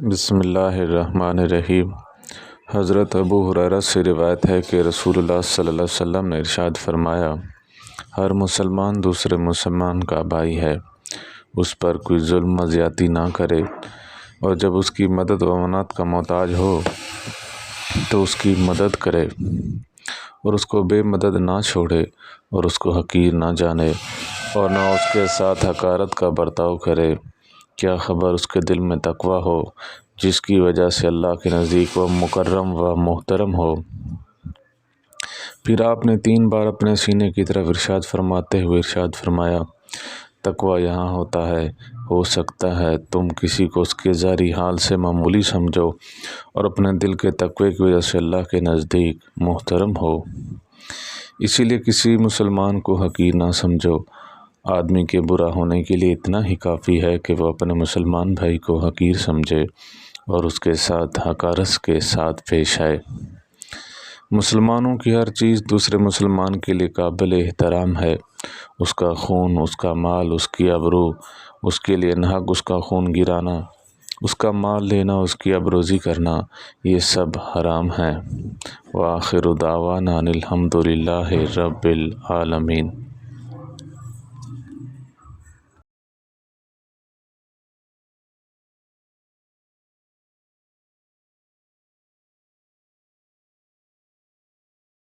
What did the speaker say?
بسم اللہ الرحمن الرحیم۔ حضرت ابو ہریرہ سے روایت ہے کہ رسول اللہ صلی اللہ علیہ وسلم نے ارشاد فرمایا، ہر مسلمان دوسرے مسلمان کا بھائی ہے، اس پر کوئی ظلم و زیادتی نہ کرے، اور جب اس کی مدد و معاونت کا محتاج ہو تو اس کی مدد کرے، اور اس کو بے مدد نہ چھوڑے، اور اس کو حقیر نہ جانے، اور نہ اس کے ساتھ حقارت کا برتاؤ کرے۔ کیا خبر اس کے دل میں تقویٰ ہو، جس کی وجہ سے اللہ کے نزدیک وہ مکرم و محترم ہو۔ پھر آپ نے 3 بار اپنے سینے کی طرف ارشاد فرماتے ہوئے ارشاد فرمایا، تقویٰ یہاں ہوتا ہے، ہو سکتا ہے تم کسی کو اس کے ظاہری حال سے معمولی سمجھو اور اپنے دل کے تقوی کی وجہ سے اللہ کے نزدیک محترم ہو۔ اسی لیے کسی مسلمان کو حقیر نہ سمجھو۔ آدمی کے برا ہونے کے لیے اتنا ہی کافی ہے کہ وہ اپنے مسلمان بھائی کو حقیر سمجھے اور اس کے ساتھ حقارت کے ساتھ پیش آئے۔ مسلمانوں کی ہر چیز دوسرے مسلمان کے لیے قابل احترام ہے۔ اس کا خون، اس کا مال، اس کی آبرو، اس کے لیے ناحق اس کا خون گرانا، اس کا مال لینا، اس کی آبروزی کرنا، یہ سب حرام ہیں۔ وآخر دعوانا ان الحمد للہ رب العالمین۔